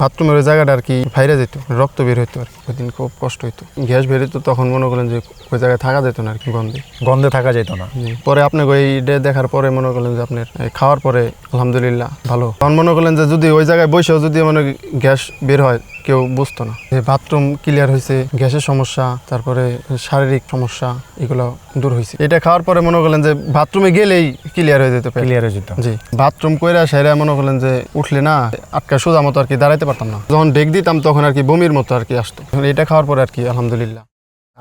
বাথরুমের ওই জায়গাটা আর কি ফাইরে যেত, রক্ত বের হইতো আর কি। ওই দিন খুব কষ্ট হইতো, গ্যাস বের হইতো। তখন মনে করেন যে ওই জায়গায় থাকা যেত না আর কি, গন্ধে থাকা যেত না। পরে আপনাকে ওই ডে দেখার পরে মনে করলেন যে আপনার খাওয়ার পরে আলহামদুলিল্লাহ ভালো। তখন মনে করলেন যে যদি ওই জায়গায় বসেও যদি মানে গ্যাস বের হয় কেউ বুঝতো না যে বাথরুম ক্লিয়ার হয়েছে, গ্যাসের সমস্যা, তারপরে শারীরিক সমস্যা এগুলো দূর হয়েছে। এটা খাওয়ার পরে মনে করলেন যে বাথরুমে গেলেই ক্লিয়ার হয়ে যেত। জি, বাথরুম কইরা সেরা মনে করলেন যে উঠলে না আটকা সোজা মতো আর কি দাঁড়াইতে পারতাম না। যখন ডেক দিতাম তখন আর কি বমির মতো আর কি আসতো। এটা খাওয়ার পরে আর কি আলহামদুলিল্লাহ।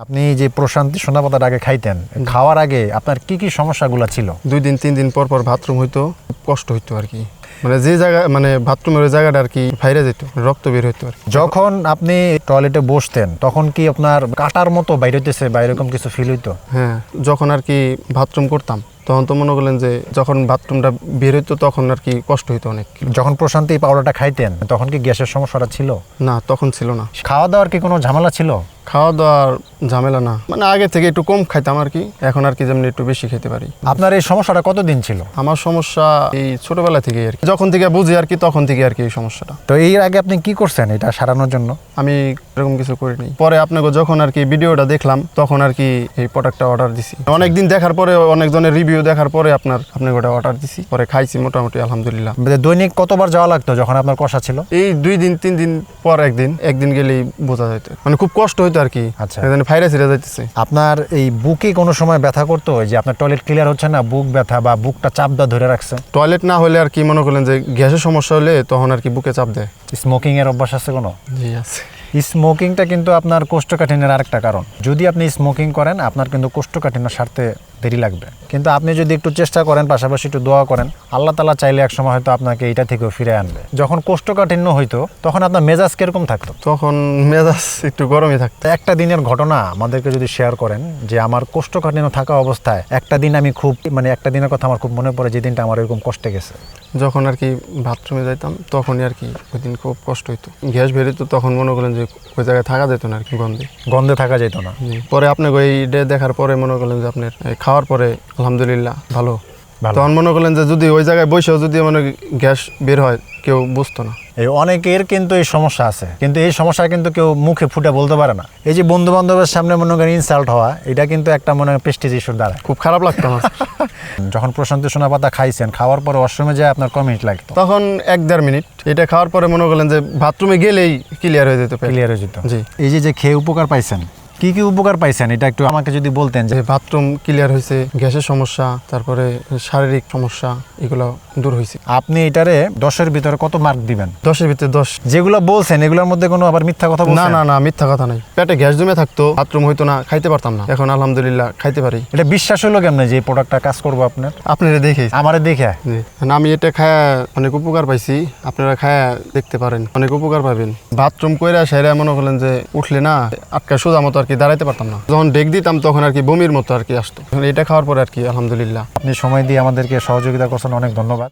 আপনি যে প্রশান্তি সোনা পাতার আগে খাইতেন, খাওয়ার আগে আপনার কি কি সমস্যাগুলো ছিল? 2 দিন 3 দিন পর পর বাথরুম হইতো, কষ্ট হইতো আর কি। মানে যে জায়গা মানে বাথরুমের ওই জায়গাটা আর কি ফাইরে যেত, রক্ত বের হইতো আর কি। যখন আপনি টয়লেটে বসতেন তখন কি আপনার কাটার মতো বাইরে হইতেছে বা এরকম কিছু ফিল হইতো? হ্যাঁ, যখন আর কি বাথরুম করতাম তখন তো মনে করলেন যে যখন বাথরুমটা বের হইতো তখন আর কি কষ্ট হইতো অনেক। যখন প্রশান্তি পাউডারটা খাইতেন তখন কি গ্যাসের সমস্যাটা ছিল? না, তখন ছিল না। খাওয়া দাওয়ার কি কোনো ঝামেলা ছিল? খাওয়া দাওয়ার ঝামেলা না, মানে আগে থেকে একটু কম খাইতাম আর কি, এখন আর কি যেমনি একটু বেশি খেতে পারি। আপনার এই সমস্যাটা কতদিন ছিল? আমার সমস্যা এই ছোটবেলা থেকে আর কি, যখন থেকে বুঝি আর কি তখন থেকে আর কি এই সমস্যাটা। তো এর আগে আপনি কি করছেন এটা সারানোর জন্য? আমি এরকম কিছু করিনি। পরে আপনাকে যখন আর কি ভিডিওটা দেখলাম তখন আর কি এই প্রোডাক্টটা অর্ডার দিছি। অনেকদিন দেখার পরে, অনেকজনের রিভিউ দেখার পরে আপনাকে ওটা অর্ডার দিছি। পরে খাইছি মোটামুটি আলহামদুলিল্লাহ। দৈনিক কতবার যাওয়া লাগতো যখন আপনার কষা ছিল? এই 2 দিন 3 দিন পর একদিন গেলেই বোঝা যেত, মানে খুব কষ্ট হইতো আর কি। আচ্ছা, ফাইরাস ছিঁড়ে যাইতেছে। আপনার এই বুকে কোনো সময় ব্যথা করতো? যে আপনার টয়লেট ক্লিয়ার হচ্ছে না, বুক ব্যথা বা বুকটা চাপ দেওয়া ধরে রাখছে? টয়লেট না হলে আর কি মনে করলেন যে গ্যাসের সমস্যা হলে তখন আর কি বুকে চাপ দেয়। স্মোকিং এর অভ্যাস আছে কোনো? জি আছে। স্মোকিংটা কিন্তু আপনার কোষ্ঠকাঠিন্যের আরেকটা কারণ। যদি আপনি স্মোকিং করেন আপনার কিন্তু কোষ্ঠকাঠিন্য সারতে দেরি লাগবে, কিন্তু আপনি যদি একটু চেষ্টা করেন, পাশাপাশি একটু দোয়া করেন, আল্লাহ তাআলা চাইলে একসময় হয়তো আপনাকে এটা থেকেও ফিরে আনবে। যখন কোষ্ঠকাঠিন্য হইতো তখন আপনার মেজাজ কিরকম থাকতো? তখন মেজাজ একটু গরমই থাকতো। একটা দিনের ঘটনা আমাদেরকে যদি শেয়ার করেন যে আমার কোষ্ঠকাঠিন্য থাকা অবস্থায় একটা দিন আমি খুব একটা দিনের কথা আমার খুব মনে পড়ে, যে দিনটা আমার এরকম কষ্টে গেছে। যখন আর কি বাথরুমে যাইতাম তখনই আর কি ওই দিন খুব কষ্ট হইতো, গ্যাস বের হইতো। তখন মনে করলেন যে ওই জায়গায় থাকা যেত না আর কি, গন্ধে থাকা যেত না। পরে আপনাকে ওই ডে দেখার পরে মনে করলেন যে আপনার খাওয়ার পরে আলহামদুলিল্লাহ ভালো। তখন মনে করলেন যে যদি ওই জায়গায় বসেও যদি মানে গ্যাস বের হয় কেউ বুঝতো না। এই অনেকের কিন্তু এই সমস্যা আছে, কিন্তু এই সমস্যা কিন্তু কেউ মুখে ফুটে বলতে পারে না। এই যে বন্ধু বান্ধবের সামনে মনে করেন ইনসাল্ট হওয়া, এটা কিন্তু একটা মনে হয় প্রেস্টিজ ইস্যুর দ্বারা। খুব খারাপ লাগতো আমার। যখন প্রশান্তি সোনা পাতা খাইছেন, খাওয়ার পরে ওয়াশরুমে যায় আপনার কয় মিনিট লাগতো? তখন 1-1.5 মিনিট। এটা খাওয়ার পরে মনে করলেন যে বাথরুমে গেলেই ক্লিয়ার হয়ে যেত। জি। এই যে খেয়ে উপকার পাইছেন, কি কি উপকার পাইছেন এটা একটু আমাকে যদি বলতেন। যে বাথরুম ক্লিয়ার হয়েছে, গ্যাসের সমস্যা, তারপরে শারীরিক সমস্যা এগুলো দূর হয়েছে। আপনি এটারে 10-এর ভিতরে কত মার্ক দিবেন? 10-এর ভিতরে 10। যেগুলো বলছেন এগুলোর মধ্যে কোনো আবার মিথ্যা কথা বলছেন? না, মিথ্যা কথা নাই। পেটে গ্যাস জমে থাকতো, বাথরুম হইতো না, খাইতে পারতাম না। এখন আলহামদুলিল্লাহ খাইতে পারি। এটা বিশ্বাস হলো কেমনে যে এই প্রোডাক্টটা কাজ করবো আপনারা দেখে? আমারে দেখে। আমি এটা খায়া অনেক উপকার পাইছি, আপনারা খায়া দেখতে পারেন, অনেক উপকার পাবেন। বাথরুম কইরা সেরা মনে করলেন যে উঠলে না আটকা সোজা মতো আর কি দাঁড়াইতে পারতাম না। যখন ডেক দিতাম তখন আর কি বমির মতো আর কি আসতো। এটা খাওয়ার পরে আর কি আলহামদুলিল্লাহ। আপনি সময় দিয়ে আমাদেরকে সহযোগিতা করছেন, অনেক ধন্যবাদ।